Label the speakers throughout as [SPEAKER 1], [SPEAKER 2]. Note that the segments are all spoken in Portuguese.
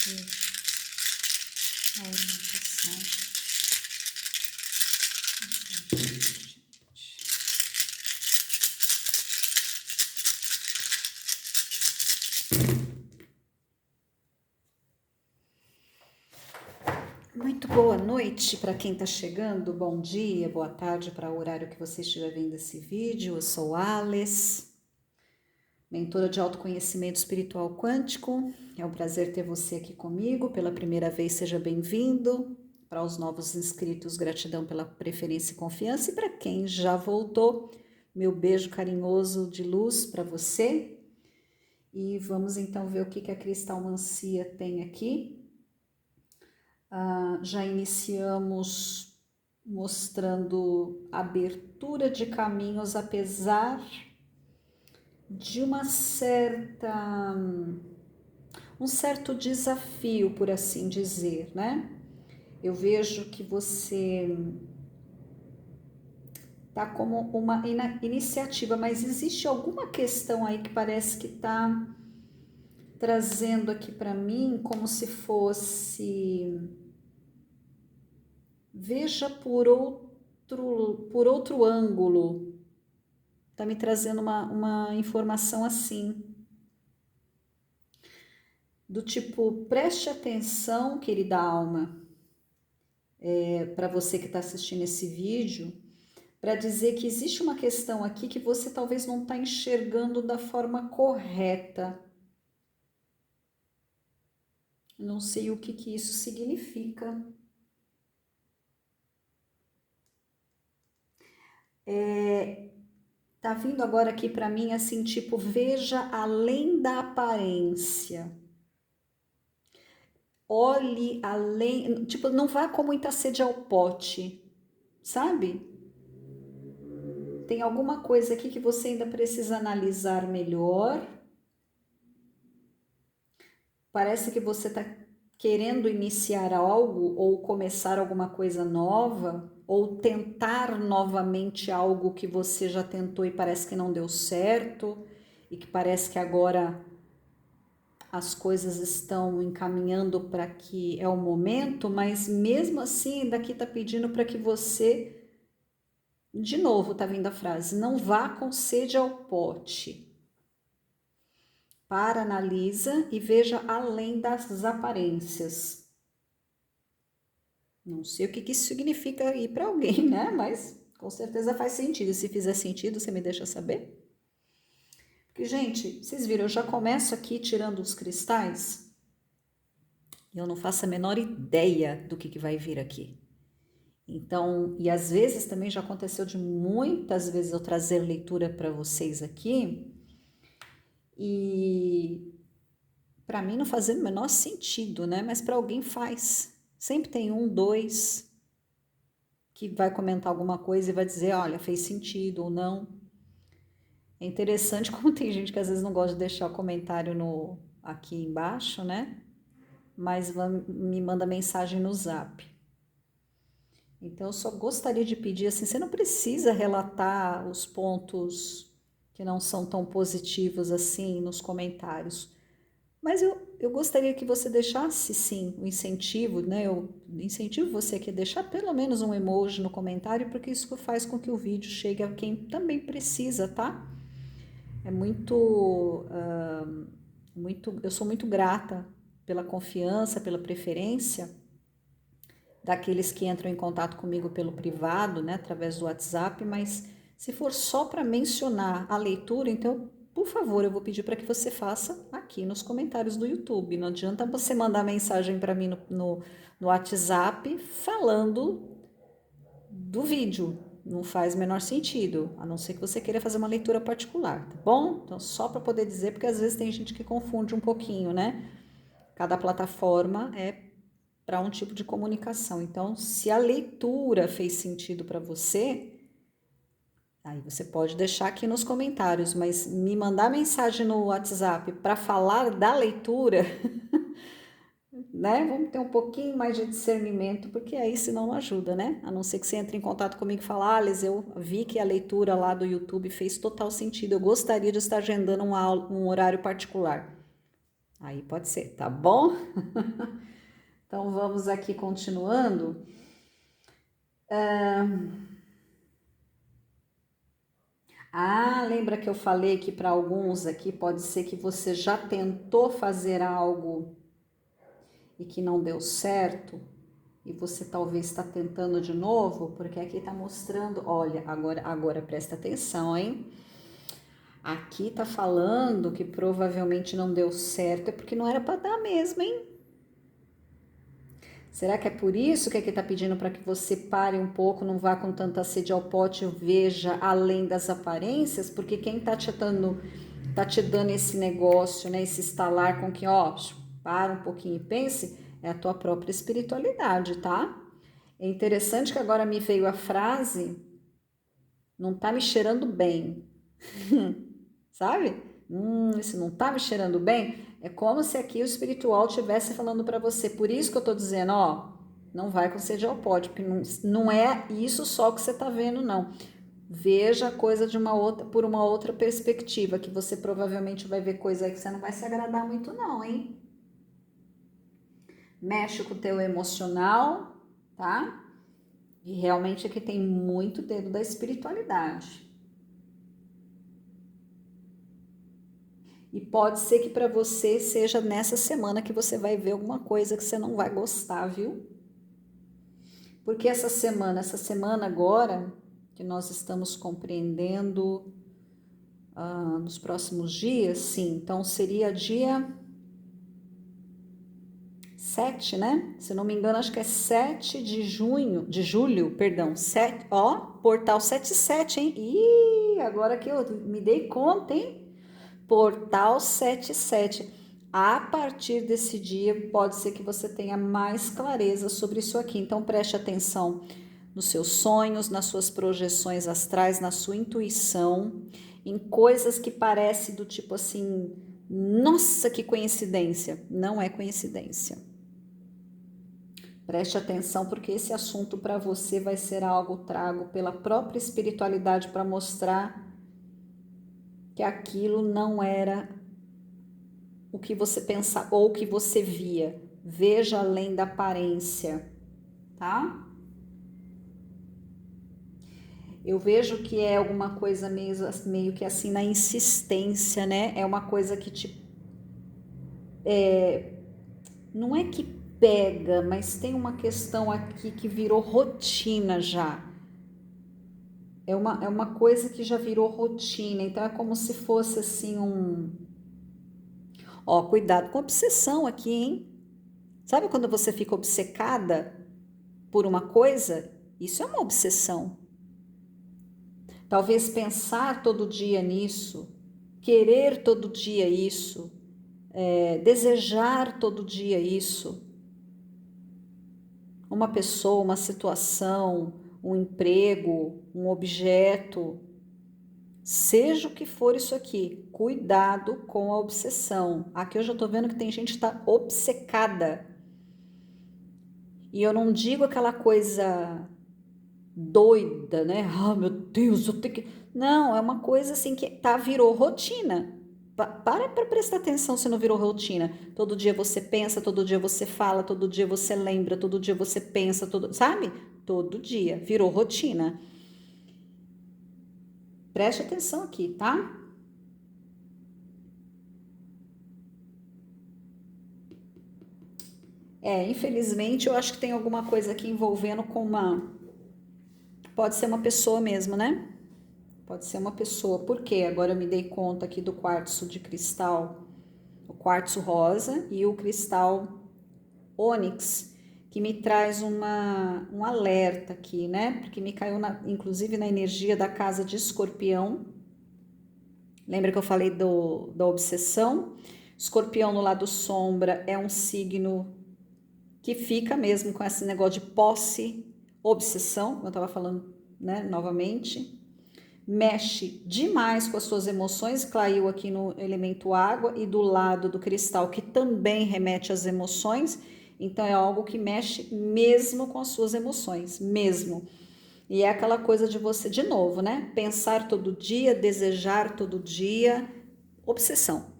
[SPEAKER 1] a orientação. Muito boa noite para quem está chegando, bom dia, boa tarde para o horário que você estiver vendo esse vídeo. Eu sou Alice, mentora de autoconhecimento espiritual quântico. É um prazer ter você aqui comigo. Pela primeira vez, seja bem-vindo. Para os novos inscritos, gratidão pela preferência e confiança. E para quem já voltou, meu beijo carinhoso de luz para você. E vamos então ver o que a cristalmancia tem aqui. Já iniciamos mostrando abertura de caminhos, apesar de um certo desafio, por assim dizer, né? Eu vejo que você tá como uma iniciativa, mas existe alguma questão aí que parece que tá trazendo aqui para mim como se fosse, veja por outro ângulo. Tá me trazendo uma informação assim, do tipo, preste atenção, querida alma, para você que está assistindo esse vídeo, para dizer que existe uma questão aqui que você talvez não está enxergando da forma correta. Não sei o que isso significa. Tá vindo agora aqui para mim assim, tipo, veja além da aparência. Olhe além, tipo, não vá com muita sede ao pote, sabe? Tem alguma coisa aqui que você ainda precisa analisar melhor. Parece que você está querendo iniciar algo ou começar alguma coisa nova ou tentar novamente algo que você já tentou e parece que não deu certo e que parece que agora as coisas estão encaminhando para que é o momento, mas mesmo assim daqui está pedindo para que você, de novo está vindo a frase, não vá com sede ao pote. Para, analisa e veja além das aparências. Não sei o que isso significa aí para alguém, né? Mas com certeza faz sentido. Se fizer sentido, você me deixa saber. Porque, gente, vocês viram, eu já começo aqui tirando os cristais e eu não faço a menor ideia do que vai vir aqui. Então, e às vezes também já aconteceu de muitas vezes eu trazer leitura para vocês aqui e para mim não fazendo o menor sentido, né? Mas para alguém faz. Sempre tem um, dois que vai comentar alguma coisa e vai dizer, olha, fez sentido ou não. É interessante como tem gente que às vezes não gosta de deixar o comentário aqui embaixo, né? Mas me manda mensagem no Zap. Então eu só gostaria de pedir assim, você não precisa relatar os pontos que não são tão positivos assim nos comentários. Mas eu gostaria que você deixasse, sim, o incentivo, né? Eu incentivo você aqui a deixar pelo menos um emoji no comentário, porque isso faz com que o vídeo chegue a quem também precisa, tá? É eu sou muito grata pela confiança, pela preferência daqueles que entram em contato comigo pelo privado, né, através do WhatsApp, mas se for só para mencionar a leitura, então por favor, eu vou pedir para que você faça aqui nos comentários do YouTube. Não adianta você mandar mensagem para mim no WhatsApp falando do vídeo. Não faz o menor sentido, a não ser que você queira fazer uma leitura particular, tá bom? Então, só para poder dizer, porque às vezes tem gente que confunde um pouquinho, né? Cada plataforma é para um tipo de comunicação. Então, se a leitura fez sentido para você, aí você pode deixar aqui nos comentários, mas me mandar mensagem no WhatsApp para falar da leitura, né? Vamos ter um pouquinho mais de discernimento, porque aí senão não ajuda, né? A não ser que você entre em contato comigo e fale, Alice, eu vi que a leitura lá do YouTube fez total sentido, eu gostaria de estar agendando um horário particular. Aí pode ser, tá bom? Então vamos aqui continuando. Lembra que eu falei que para alguns aqui pode ser que você já tentou fazer algo e que não deu certo, e você talvez está tentando de novo, porque aqui está mostrando, olha, agora presta atenção, hein? Aqui tá falando que provavelmente não deu certo, é porque não era para dar mesmo, hein? Será que é por isso que aqui tá pedindo para que você pare um pouco, não vá com tanta sede ao pote e veja além das aparências? Porque quem tá te dando esse negócio, né? Esse estalar com que, ó, para um pouquinho e pense, é a tua própria espiritualidade, tá? É interessante que agora me veio a frase, não tá me cheirando bem. Sabe? Isso não tá me cheirando bem. É como se aqui o espiritual estivesse falando para você. Por isso que eu tô dizendo, ó, não vai com sede ao pote, porque não é isso só que você tá vendo, não. Veja a coisa de por uma outra perspectiva, que você provavelmente vai ver coisa aí que você não vai se agradar muito, não, hein? Mexe com o teu emocional, tá? E realmente aqui tem muito dedo da espiritualidade. E pode ser que para você seja nessa semana que você vai ver alguma coisa que você não vai gostar, viu? Porque essa semana agora, que nós estamos compreendendo nos próximos dias, sim, então seria dia 7, né? Se não me engano, acho que é 7 de julho, perdão, 7, ó, portal 77, hein? Ih, agora que eu me dei conta, hein? Portal 77. A partir desse dia, pode ser que você tenha mais clareza sobre isso aqui. Então, preste atenção nos seus sonhos, nas suas projeções astrais, na sua intuição, em coisas que parecem do tipo assim, nossa, que coincidência. Não é coincidência. Preste atenção, porque esse assunto para você vai ser algo trago pela própria espiritualidade para mostrar que aquilo não era o que você pensa ou o que você via. Veja além da aparência, tá? Eu vejo que é alguma coisa meio que assim na insistência, né? É uma coisa que não é que pega, mas tem uma questão aqui que virou rotina já. É uma coisa que já virou rotina, então é como se fosse assim um. Ó, cuidado com obsessão aqui, hein? Sabe quando você fica obcecada por uma coisa? Isso é uma obsessão. Talvez pensar todo dia nisso, querer todo dia isso, desejar todo dia isso. Uma pessoa, uma situação, um emprego, um objeto, seja o que for isso aqui, cuidado com a obsessão. Aqui eu já tô vendo que tem gente que está obcecada. E eu não digo aquela coisa doida, né? Ah, meu Deus, eu tenho que. Não, é uma coisa assim que virou rotina. Para prestar atenção se não virou rotina. Todo dia você pensa, todo dia você fala, todo dia você lembra, todo dia você pensa, sabe? Todo dia virou rotina. Preste atenção aqui, tá? Infelizmente eu acho que tem alguma coisa aqui envolvendo com uma. Pode ser uma pessoa mesmo, né? Pode ser uma pessoa. Por quê? Agora eu me dei conta aqui do quartzo de cristal, o quartzo rosa e o cristal ônix, que me traz um alerta aqui, né? Porque me caiu, inclusive, na energia da casa de Escorpião. Lembra que eu falei da obsessão? Escorpião no lado sombra é um signo que fica mesmo com esse negócio de posse, obsessão, como eu estava falando, né, novamente. Mexe demais com as suas emoções, caiu aqui no elemento água e do lado do cristal, que também remete às emoções, então é algo que mexe mesmo com as suas emoções, mesmo. E é aquela coisa de você, de novo, né? Pensar todo dia, desejar todo dia, obsessão.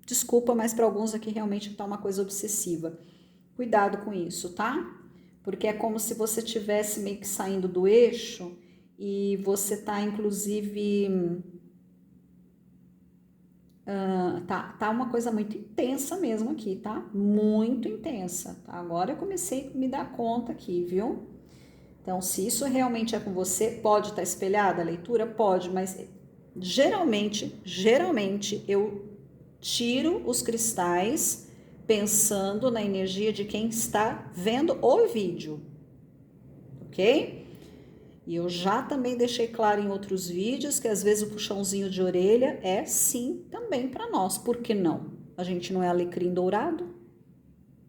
[SPEAKER 1] Desculpa, mas para alguns aqui realmente tá uma coisa obsessiva. Cuidado com isso, tá? Porque é como se você tivesse meio que saindo do eixo e você tá, inclusive, tá uma coisa muito intensa mesmo aqui, tá? Muito intensa, tá? Agora eu comecei a me dar conta aqui, viu? Então, se isso realmente é com você, pode estar espelhada a leitura? Pode, mas geralmente eu tiro os cristais pensando na energia de quem está vendo o vídeo, ok? E eu já também deixei claro em outros vídeos que às vezes o puxãozinho de orelha é sim também para nós, por que não? A gente não é alecrim dourado,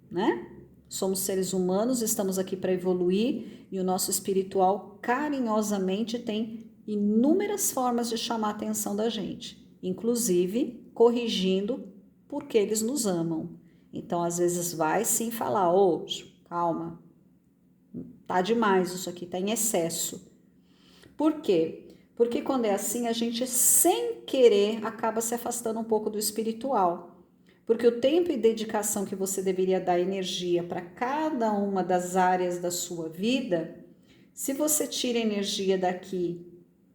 [SPEAKER 1] né? Somos seres humanos, estamos aqui para evoluir e o nosso espiritual carinhosamente tem inúmeras formas de chamar a atenção da gente, inclusive corrigindo porque eles nos amam. Então, às vezes vai sim falar, ô, calma, tá demais isso aqui, tá em excesso. Por quê? Porque quando é assim, a gente sem querer acaba se afastando um pouco do espiritual. Porque o tempo e dedicação que você deveria dar energia para cada uma das áreas da sua vida, se você tira energia daqui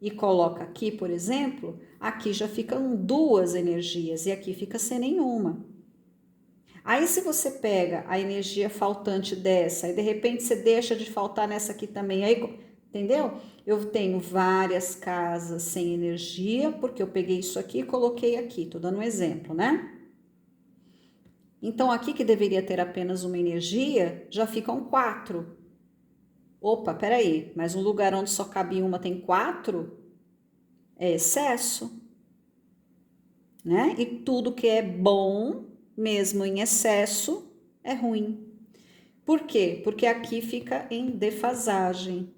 [SPEAKER 1] e coloca aqui, por exemplo, aqui já ficam duas energias e aqui fica sem nenhuma. Aí se você pega a energia faltante dessa e de repente você deixa de faltar nessa aqui também, aí, entendeu? Eu tenho várias casas sem energia porque eu peguei isso aqui e coloquei aqui, tô dando um exemplo, né? Então, aqui que deveria ter apenas uma energia, já ficam quatro. Opa, peraí, mas um lugar onde só cabe uma tem quatro? É excesso, né? E tudo que é bom, mesmo em excesso, é ruim. Por quê? Porque aqui fica em defasagem.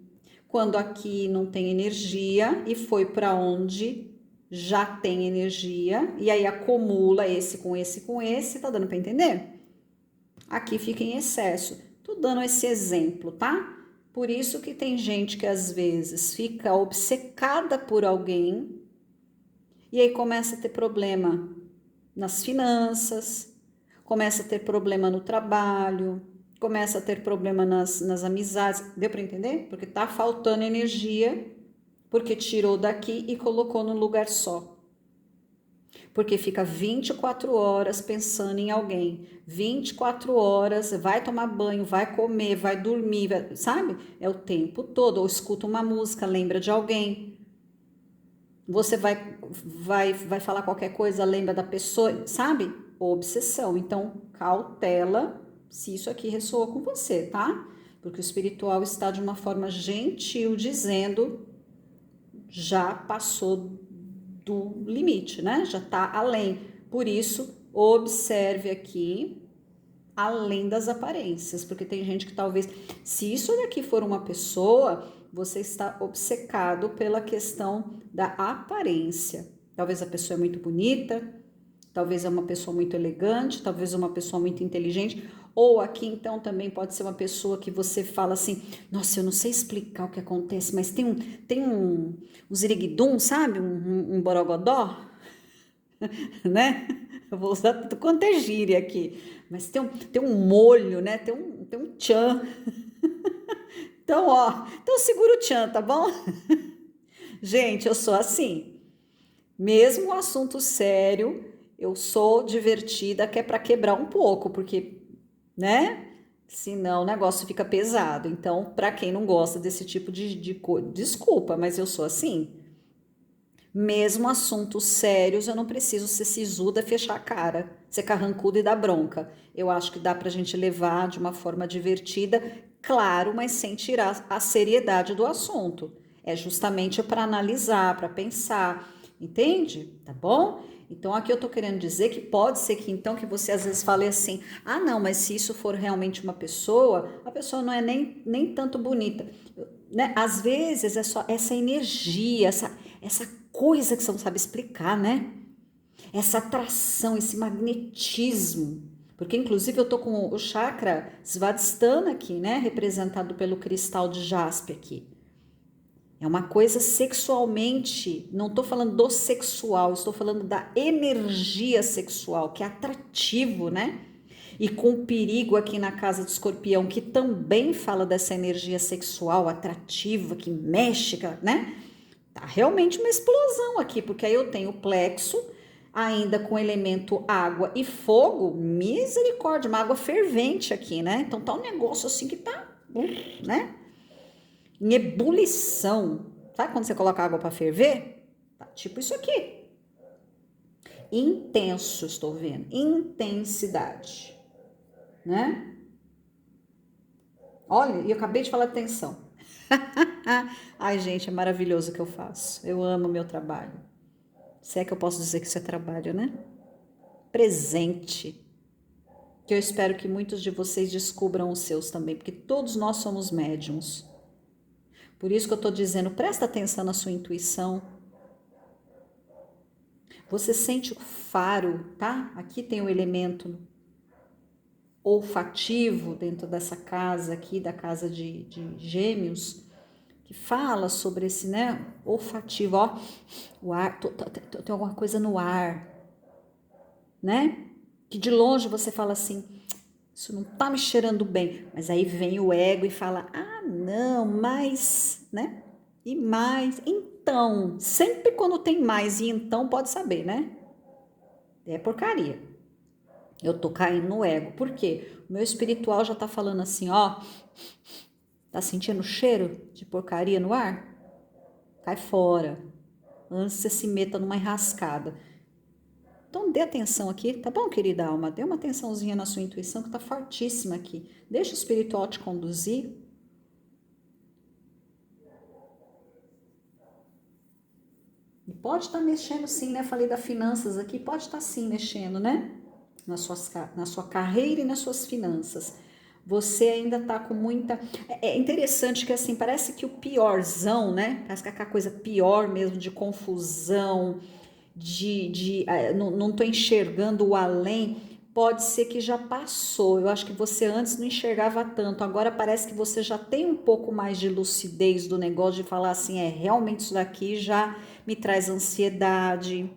[SPEAKER 1] Quando aqui não tem energia e foi para onde já tem energia, e aí acumula esse com esse com esse, tá dando para entender? Aqui fica em excesso. Tô dando esse exemplo, tá? Por isso que tem gente que às vezes fica obcecada por alguém e aí começa a ter problema nas finanças, começa a ter problema no trabalho, começa a ter problema nas amizades. Deu para entender? Porque tá faltando energia, porque tirou daqui e colocou num lugar só. Porque fica 24 horas pensando em alguém, 24 horas, vai tomar banho, vai comer, vai dormir, sabe? É o tempo todo. Ou escuta uma música, lembra de alguém. Você vai falar qualquer coisa, lembra da pessoa, sabe? Obsessão. Então, cautela se isso aqui ressoa com você, tá? Porque o espiritual está de uma forma gentil dizendo já passou do limite, né? Já está além. Por isso, observe aqui além das aparências, porque tem gente que talvez, se isso daqui for uma pessoa, você está obcecado pela questão da aparência. Talvez a pessoa é muito bonita, talvez é uma pessoa muito elegante, talvez uma pessoa muito inteligente, ou aqui então também pode ser uma pessoa que você fala assim, nossa, eu não sei explicar o que acontece, mas tem um ziriguidum, sabe? Um borogodó, né? Eu vou usar tudo quanto é gíria aqui, mas tem um molho, né? Tem um tchan. Então, ó, então segura o tchan, tá bom? Gente, eu sou assim. Mesmo o assunto sério, eu sou divertida, que é para quebrar um pouco, porque, né? Senão o negócio fica pesado. Então, para quem não gosta desse tipo de coisa, desculpa, mas eu sou assim. Mesmo assuntos sérios, eu não preciso ser sisuda, fechar a cara, ser carrancuda e dar bronca. Eu acho que dá pra gente levar de uma forma divertida, claro, mas sem tirar a seriedade do assunto. É justamente para analisar, para pensar, entende? Tá bom? Então aqui eu tô querendo dizer que pode ser que então que você às vezes fale assim: "Ah, não, mas se isso for realmente uma pessoa, a pessoa não é nem tanto bonita", né? Às vezes é só essa energia, essa coisa que você não sabe explicar, né? Essa atração, esse magnetismo. Porque, inclusive, eu tô com o chakra Svadhisthana aqui, né? Representado pelo cristal de jaspe aqui. É uma coisa sexualmente, não estou falando do sexual, estou falando da energia sexual, que é atrativo, né? E com perigo aqui na casa do escorpião, que também fala dessa energia sexual atrativa, que mexe, né? Tá realmente uma explosão aqui, porque aí eu tenho o plexo, ainda com elemento água e fogo, misericórdia, uma água fervente aqui, né? Então tá um negócio assim que tá, né? Em ebulição. Sabe quando você coloca água para ferver? Tá, tipo isso aqui. Intenso, estou vendo. Intensidade, né? Olha, e eu acabei de falar de tensão. Ai, gente, é maravilhoso o que eu faço. Eu amo o meu trabalho. Se é que eu posso dizer que isso é trabalho, né? Presente. Que eu espero que muitos de vocês descubram os seus também, porque todos nós somos médiums. Por isso que eu estou dizendo, presta atenção na sua intuição. Você sente o faro, tá? Aqui tem o elemento olfativo dentro dessa casa aqui, da casa de Gêmeos, que fala sobre esse, né, olfativo, ó, o ar, tem alguma coisa no ar, né? Que de longe você fala assim, isso não tá me cheirando bem, mas aí vem o ego e fala, ah, não, mas, né? E mais, então, sempre quando tem mais e então pode saber, né? É porcaria. Eu tô caindo no ego. Por quê? O meu espiritual já tá falando assim, ó, tá sentindo o cheiro de porcaria no ar? Cai fora. Antes você se meta numa enrascada. Então dê atenção aqui, tá bom, querida alma? Dê uma atençãozinha na sua intuição que tá fortíssima aqui. Deixa o espiritual te conduzir. E pode estar mexendo sim, né? Falei das finanças aqui, pode estar sim mexendo, né? Na sua carreira e nas suas finanças. Você ainda tá com muita. É interessante que assim, parece que o piorzão, né? Parece que é aquela coisa pior mesmo, de confusão, não tô enxergando o além. Pode ser que já passou. Eu acho que você antes não enxergava tanto. Agora parece que você já tem um pouco mais de lucidez do negócio de falar assim, realmente isso daqui já me traz ansiedade,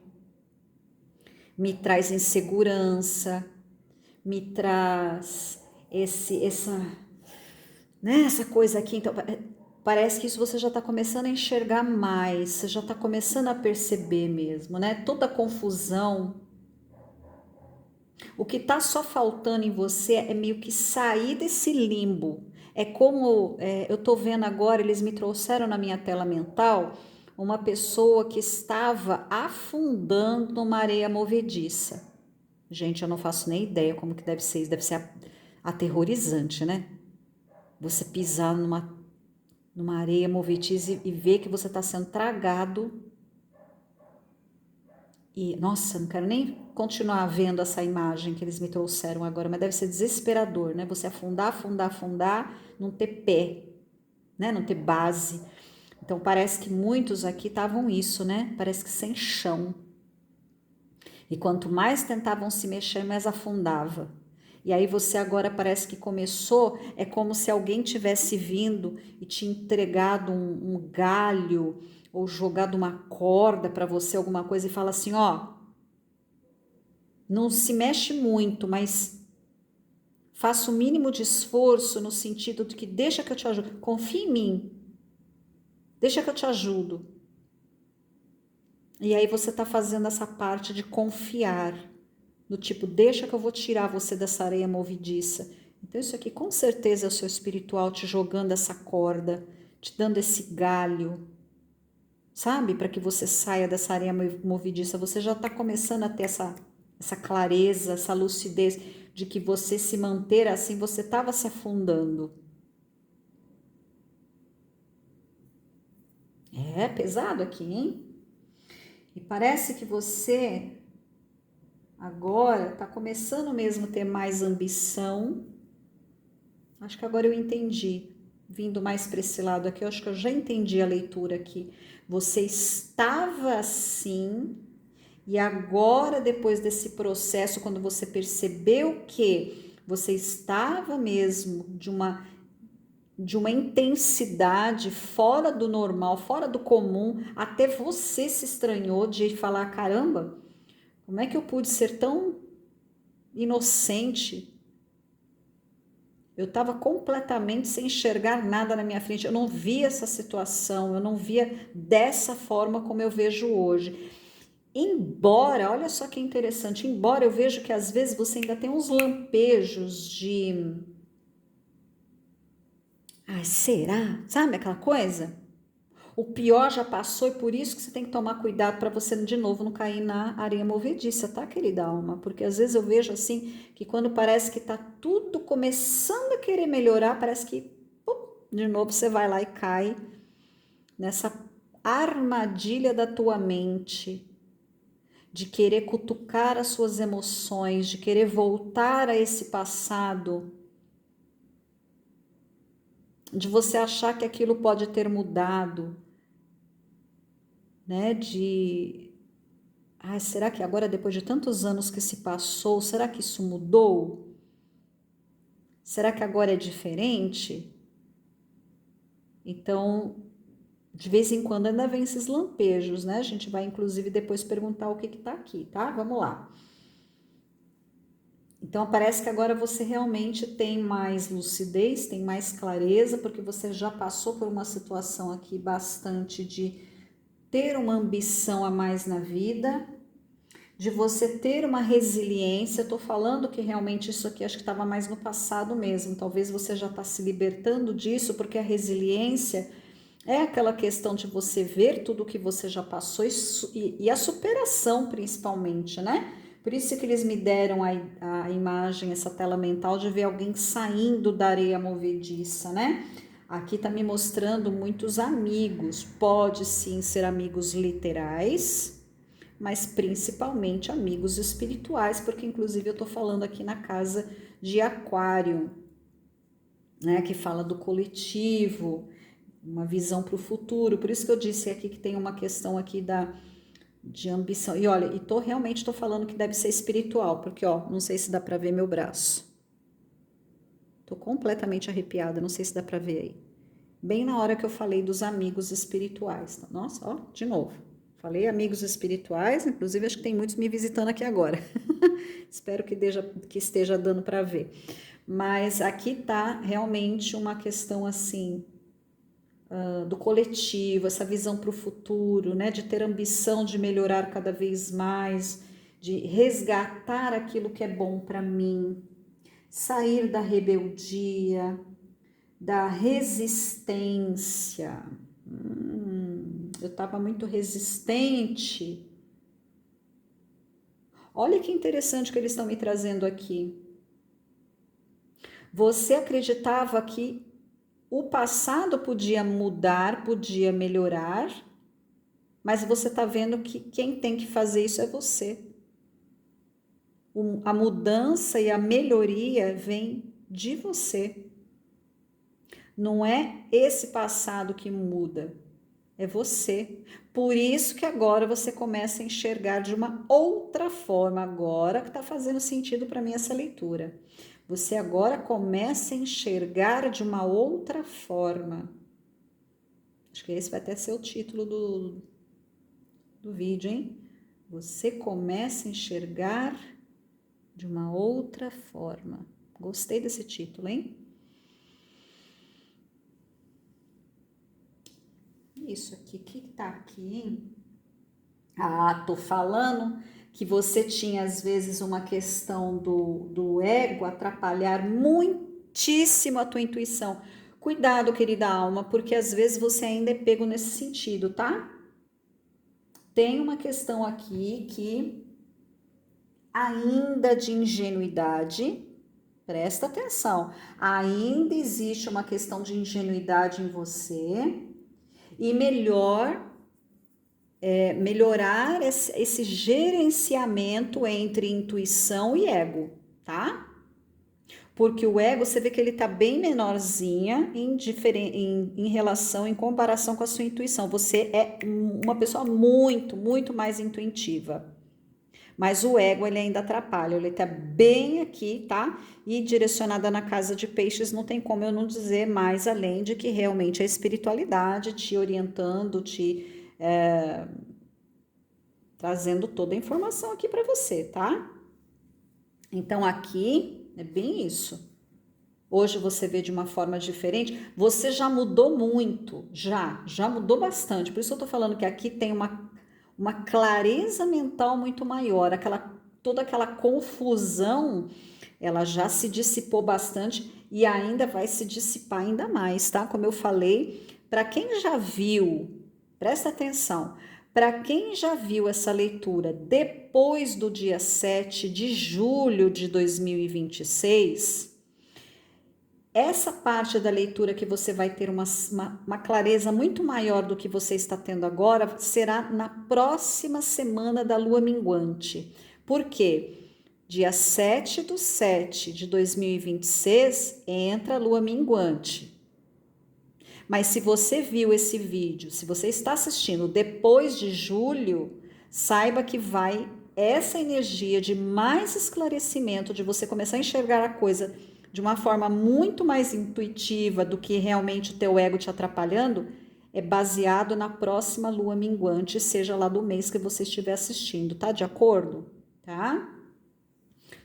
[SPEAKER 1] me traz insegurança, me traz essa coisa aqui. Então, parece que isso você já está começando a enxergar mais, você já está começando a perceber mesmo, né? Toda a confusão. O que está só faltando em você é meio que sair desse limbo. É como eu estou vendo agora, eles me trouxeram na minha tela mental uma pessoa que estava afundando numa areia movediça. Gente, eu não faço nem ideia como que deve ser isso. Deve ser aterrorizante, né? Você pisar numa areia movediça e ver que você está sendo tragado. E, nossa, não quero nem continuar vendo essa imagem que eles me trouxeram agora, mas deve ser desesperador, né? Você afundar, afundar, afundar, não ter pé, né? Não ter base. Então, parece que muitos aqui estavam isso, né? Parece que sem chão. E quanto mais tentavam se mexer, mais afundava. E aí você agora parece que começou, é como se alguém tivesse vindo e te entregado um galho ou jogado uma corda para você, alguma coisa, e fala assim, ó, não se mexe muito, mas faça o mínimo de esforço no sentido de que deixa que eu te ajudo, confia em mim, deixa que eu te ajudo. E aí você está fazendo essa parte de confiar, do tipo, deixa que eu vou tirar você dessa areia movediça. Então isso aqui com certeza é o seu espiritual te jogando essa corda, te dando esse galho, sabe? Para que você saia dessa areia movediça. Você já está começando a ter essa clareza, essa lucidez de que você se manter assim, você estava se afundando. É pesado aqui, hein? E parece que você agora está começando mesmo a ter mais ambição. Acho que agora eu entendi. Vindo mais para esse lado aqui, eu acho que eu já entendi a leitura aqui. Você estava assim, e agora, depois desse processo, quando você percebeu que você estava mesmo de uma intensidade fora do normal, fora do comum, até você se estranhou de falar, caramba, como é que eu pude ser tão inocente? Eu estava completamente sem enxergar nada na minha frente, eu não via essa situação, eu não via dessa forma como eu vejo hoje. Embora, olha só que interessante, embora eu vejo que às vezes você ainda tem uns lampejos de... Ah, será? Sabe aquela coisa? O pior já passou e por isso que você tem que tomar cuidado para você de novo não cair na areia movediça, tá, querida alma? Porque às vezes eu vejo assim que quando parece que tá tudo começando a querer melhorar, parece que pum, de novo você vai lá e cai nessa armadilha da tua mente de querer cutucar as suas emoções, de querer voltar a esse passado, de você achar que aquilo pode ter mudado, né? Será que agora, depois de tantos anos que se passou, será que isso mudou? Será que agora é diferente? Então, de vez em quando ainda vem esses lampejos, né? A gente vai, inclusive, depois perguntar o que tá aqui, tá? Vamos lá. Então, parece que agora você realmente tem mais lucidez, tem mais clareza, porque você já passou por uma situação aqui bastante de ter uma ambição a mais na vida, de você ter uma resiliência. Estou falando que realmente isso aqui acho que estava mais no passado mesmo. Talvez você já está se libertando disso, porque a resiliência é aquela questão de você ver tudo que você já passou e a superação principalmente, né? Por isso que eles me deram a imagem, essa tela mental de ver alguém saindo da areia movediça, né? Aqui tá me mostrando muitos amigos. Pode sim ser amigos literais, mas principalmente amigos espirituais, porque inclusive eu tô falando aqui na casa de Aquário, né? Que fala do coletivo, uma visão para o futuro. Por isso que eu disse aqui que tem uma questão aqui de ambição. E olha, realmente tô falando que deve ser espiritual, porque ó, não sei se dá para ver meu braço. Tô completamente arrepiada, não sei se dá para ver aí. Bem na hora que eu falei dos amigos espirituais. Nossa, ó, de novo. Falei amigos espirituais, inclusive acho que tem muitos me visitando aqui agora. Espero que esteja dando para ver. Mas aqui tá realmente uma questão assim, do coletivo, essa visão para o futuro, né? De ter ambição de melhorar cada vez mais, de resgatar aquilo que é bom para mim, sair da rebeldia, da resistência. Eu estava muito resistente. Olha que interessante que eles estão me trazendo aqui. Você acreditava que o passado podia mudar, podia melhorar, mas você está vendo que quem tem que fazer isso é você. A mudança e a melhoria vem de você. Não é esse passado que muda, é você. Por isso que agora você começa a enxergar de uma outra forma, agora que está fazendo sentido para mim essa leitura. Você agora começa a enxergar de uma outra forma. Acho que esse vai até ser o título do vídeo, hein? Você começa a enxergar de uma outra forma. Gostei desse título, hein? Isso aqui, o que tá aqui, hein? Ah, tô falando que você tinha às vezes uma questão do ego atrapalhar muitíssimo a tua intuição. Cuidado, querida alma, porque às vezes você ainda é pego nesse sentido, tá? Tem uma questão aqui que ainda de ingenuidade, presta atenção, ainda existe uma questão de ingenuidade em você e melhorar esse gerenciamento entre intuição e ego, tá? Porque o ego, você vê que ele tá bem menorzinha em relação, em comparação com a sua intuição. Você é uma pessoa muito, muito mais intuitiva. Mas o ego, ele ainda atrapalha, ele tá bem aqui, tá? E direcionada na casa de peixes, não tem como eu não dizer mais além de que realmente a espiritualidade te orientando, trazendo toda a informação aqui para você, tá? Então aqui é bem isso. Hoje você vê de uma forma diferente, você já mudou muito, já mudou bastante. Por isso eu tô falando que aqui tem uma clareza mental muito maior, toda aquela confusão, ela já se dissipou bastante e ainda vai se dissipar ainda mais, tá? Como eu falei, para quem já viu, presta atenção, para quem já viu essa leitura depois do dia 7 de julho de 2026, essa parte da leitura que você vai ter uma clareza muito maior do que você está tendo agora será na próxima semana da lua minguante. Por quê? Dia 7/7 de 2026 entra a lua minguante. Mas se você viu esse vídeo, se você está assistindo depois de julho, saiba que vai essa energia de mais esclarecimento, de você começar a enxergar a coisa de uma forma muito mais intuitiva do que realmente o teu ego te atrapalhando, é baseado na próxima lua minguante, seja lá do mês que você estiver assistindo, tá? De acordo? Tá?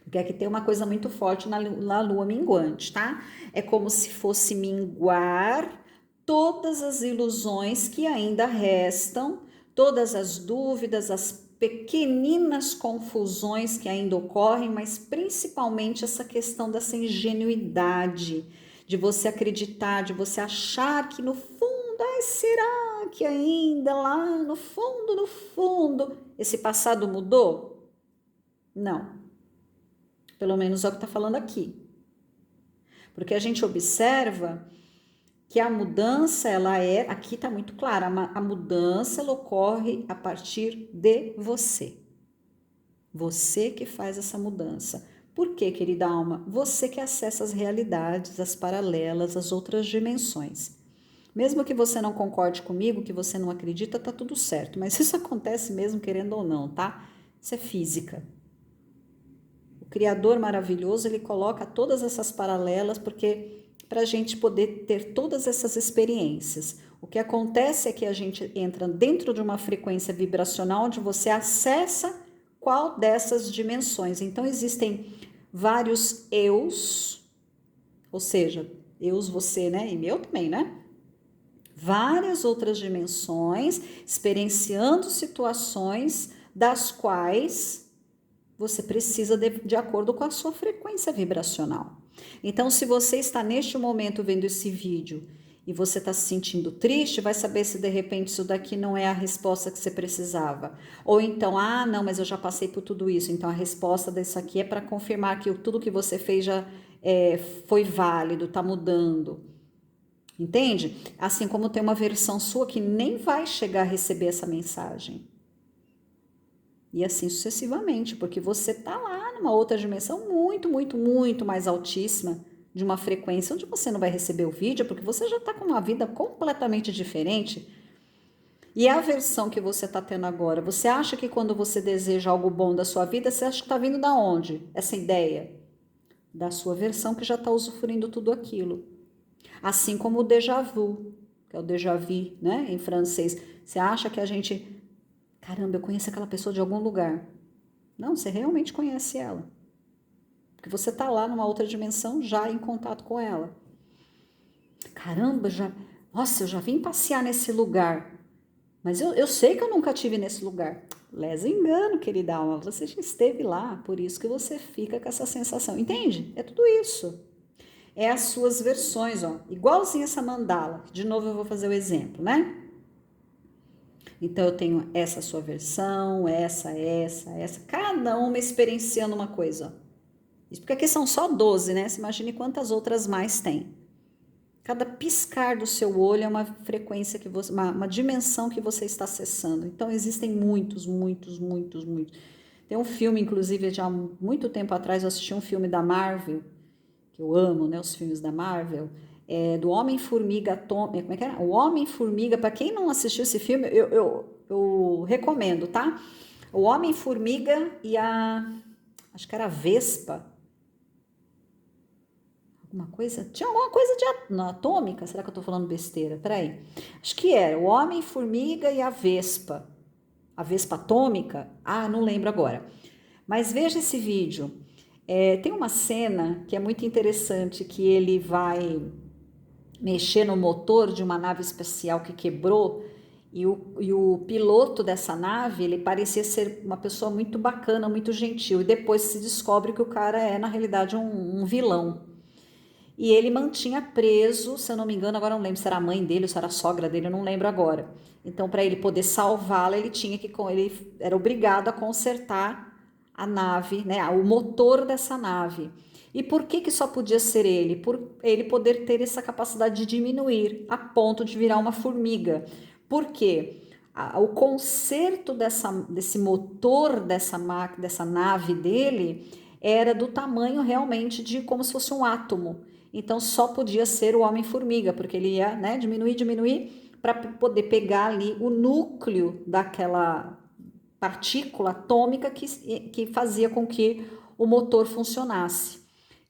[SPEAKER 1] Porque aqui tem uma coisa muito forte na lua minguante, tá? É como se fosse minguar todas as ilusões que ainda restam, todas as dúvidas, as pequeninas confusões que ainda ocorrem, mas principalmente essa questão dessa ingenuidade, de você acreditar, de você achar que no fundo, ai, será que ainda lá no fundo, esse passado mudou? Não. Pelo menos é o que está falando aqui. Porque a gente observa que a mudança, aqui está muito clara, a mudança ela ocorre a partir de você. Você que faz essa mudança. Por quê, querida alma? Você que acessa as realidades, as paralelas, as outras dimensões. Mesmo que você não concorde comigo, que você não acredita, tá tudo certo. Mas isso acontece mesmo querendo ou não, tá? Isso é física. O Criador maravilhoso, ele coloca todas essas paralelas porque para a gente poder ter todas essas experiências. O que acontece é que a gente entra dentro de uma frequência vibracional onde você acessa qual dessas dimensões. Então existem vários eus, ou seja, eus você, né? E meu também, né? Várias outras dimensões, experienciando situações das quais você precisa de acordo com a sua frequência vibracional. Então, se você está neste momento vendo esse vídeo e você está se sentindo triste, vai saber se de repente isso daqui não é a resposta que você precisava. Ou então, não, mas eu já passei por tudo isso. Então, a resposta disso aqui é para confirmar que tudo que você fez já foi válido, está mudando. Entende? Assim como tem uma versão sua que nem vai chegar a receber essa mensagem. E assim sucessivamente, porque você está lá numa outra dimensão muito, muito, muito mais altíssima, de uma frequência onde você não vai receber o vídeo, porque você já está com uma vida completamente diferente. E a versão que você está tendo agora, você acha que quando você deseja algo bom da sua vida, você acha que está vindo da onde? Essa ideia? Da sua versão que já está usufruindo tudo aquilo. Assim como o déjà vu, que é o déjà vu, né, em francês. Você acha que a gente... Caramba, eu conheço aquela pessoa de algum lugar. Não, você realmente conhece ela. Porque você está lá numa outra dimensão já em contato com ela. Caramba, nossa, eu já vim passear nesse lugar. Mas eu sei que eu nunca tive nesse lugar. Lesa engano, querida alma. Você já esteve lá, por isso que você fica com essa sensação. Entende? É tudo isso. É as suas versões, ó. Igualzinho essa mandala. De novo eu vou fazer o exemplo, né? Então, eu tenho essa sua versão, essa, cada uma experienciando uma coisa. Isso porque aqui são só 12, né? Você imagine quantas outras mais tem. Cada piscar do seu olho é uma frequência que você, uma dimensão que você está acessando. Então, existem muitos. Tem um filme, inclusive, já há muito tempo atrás, eu assisti um filme da Marvel, que eu amo, né? Os filmes da Marvel. Do Homem-Formiga Atômico. Como é que era? O Homem-Formiga, para quem não assistiu esse filme, eu recomendo, tá? O Homem-Formiga e acho que era a Vespa. Alguma coisa? Tinha alguma coisa de atômica? Será que eu tô falando besteira? Peraí. Acho que era o Homem-Formiga e a Vespa. A Vespa atômica? Ah, não lembro agora. Mas veja esse vídeo. Tem uma cena que é muito interessante, que ele vai mexer no motor de uma nave espacial que quebrou e o piloto dessa nave, ele parecia ser uma pessoa muito bacana, muito gentil, e depois se descobre que o cara é, na realidade, um vilão. E ele mantinha preso, se eu não me engano, agora não lembro se era a mãe dele ou se era a sogra dele, eu não lembro agora. Então, para ele poder salvá-la, ele era obrigado a consertar a nave, né, o motor dessa nave. E por que só podia ser ele? Por ele poder ter essa capacidade de diminuir a ponto de virar uma formiga. Por quê? O conserto desse motor dessa nave dele era do tamanho realmente de como se fosse um átomo. Então só podia ser o Homem-Formiga, porque ele ia, né, diminuir para poder pegar ali o núcleo daquela partícula atômica que fazia com que o motor funcionasse.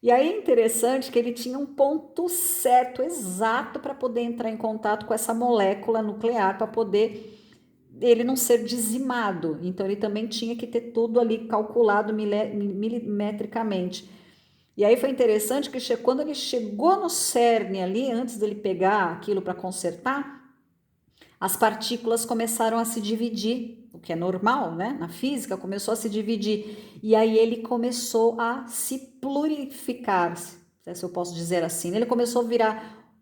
[SPEAKER 1] E aí é interessante que ele tinha um ponto certo, exato, para poder entrar em contato com essa molécula nuclear, para poder ele não ser dizimado. Então ele também tinha que ter tudo ali calculado milimetricamente. E aí foi interessante que quando ele chegou no cerne ali, antes dele pegar aquilo para consertar, as partículas começaram a se dividir, o que é normal, né? Na física, começou a se dividir. E aí ele começou a se plurificar, se eu posso dizer assim. Ele começou a virar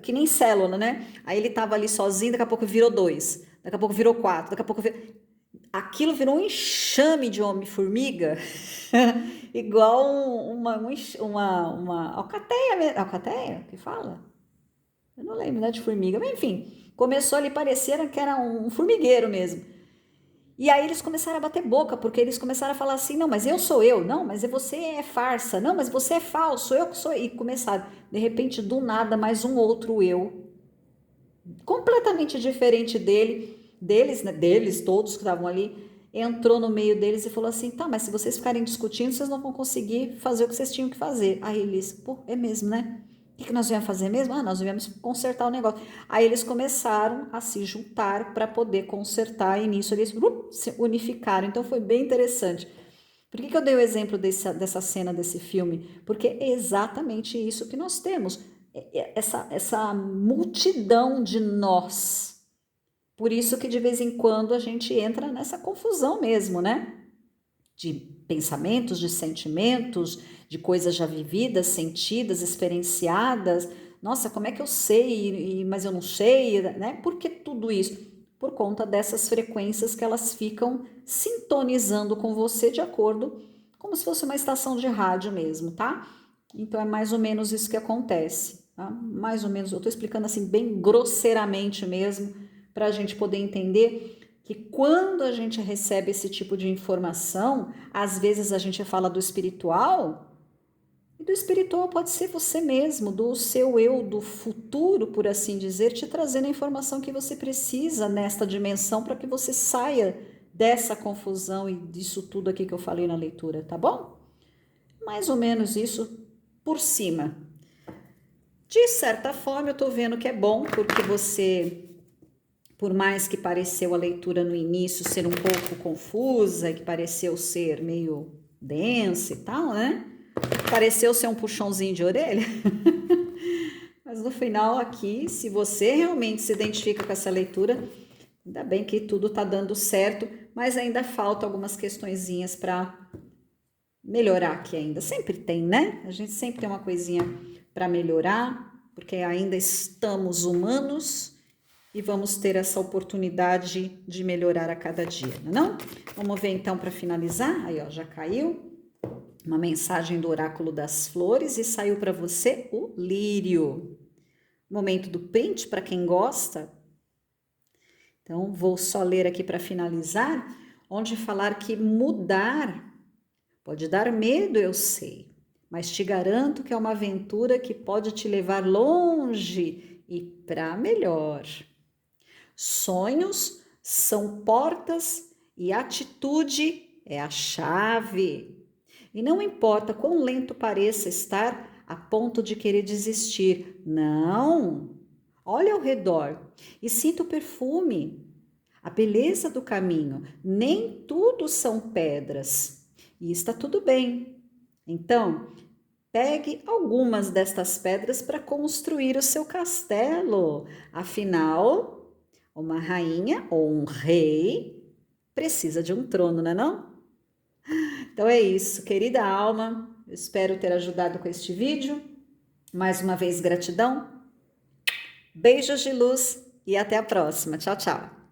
[SPEAKER 1] que nem célula, né? Aí ele tava ali sozinho, daqui a pouco virou 2, daqui a pouco virou 4, daqui a pouco virou... Aquilo virou um enxame de homem-formiga, igual uma alcateia, alcateia que fala? Eu não lembro, né, de formiga, mas enfim, começou ali, parecia que era um formigueiro mesmo. E aí eles começaram a bater boca, porque eles começaram a falar assim, não, mas eu sou eu, não, mas você é farsa, não, mas você é falso, eu que sou, e começaram, de repente, do nada, mais um outro eu, completamente diferente deles, né, deles todos que estavam ali, entrou no meio deles e falou assim, tá, mas se vocês ficarem discutindo, vocês não vão conseguir fazer o que vocês tinham que fazer. Aí eles, pô, é mesmo, né? O que nós viemos fazer mesmo? Ah, nós viemos consertar o negócio. Aí eles começaram a se juntar para poder consertar e nisso eles se unificaram. Então foi bem interessante. Por que eu dei o exemplo dessa cena desse filme? Porque é exatamente isso que nós temos. Essa multidão de nós. Por isso que de vez em quando a gente entra nessa confusão mesmo, né? De pensamentos, de sentimentos, de coisas já vividas, sentidas, experienciadas. Nossa, como é que eu sei, mas eu não sei, né? Por que tudo isso? Por conta dessas frequências que elas ficam sintonizando com você de acordo, como se fosse uma estação de rádio mesmo, tá? Então é mais ou menos isso que acontece, tá? Mais ou menos, eu tô explicando assim bem grosseiramente mesmo, para a gente poder entender que quando a gente recebe esse tipo de informação, às vezes a gente fala do espiritual, e do espiritual pode ser você mesmo, do seu eu do futuro, por assim dizer, te trazendo a informação que você precisa nesta dimensão para que você saia dessa confusão e disso tudo aqui que eu falei na leitura, tá bom? Mais ou menos isso por cima. De certa forma, eu tô vendo que é bom, porque você, por mais que pareceu a leitura no início ser um pouco confusa e que pareceu ser meio densa e tal, né? Pareceu ser um puxãozinho de orelha. Mas no final aqui, se você realmente se identifica com essa leitura, ainda bem que tudo tá dando certo, mas ainda falta algumas questõezinhas para melhorar aqui ainda. Sempre tem, né? A gente sempre tem uma coisinha para melhorar, porque ainda estamos humanos e vamos ter essa oportunidade de melhorar a cada dia, não? Vamos ver então para finalizar. Aí, ó, já caiu uma mensagem do Oráculo das Flores e saiu para você o lírio. Momento do print para quem gosta. Então, vou só ler aqui para finalizar, onde falar que mudar pode dar medo, eu sei, mas te garanto que é uma aventura que pode te levar longe e para melhor. Sonhos são portas E atitude é a chave. E não importa quão lento pareça estar a ponto de querer desistir. Não! Olha ao redor e sinta o perfume, a beleza do caminho. Nem tudo são pedras. E está tudo bem. Então, pegue algumas destas pedras para construir o seu castelo. Afinal, uma rainha ou um rei precisa de um trono, não é não? Então é isso, querida alma. Eu espero ter ajudado com este vídeo. Mais uma vez, gratidão. Beijos de luz e até a próxima. Tchau, tchau.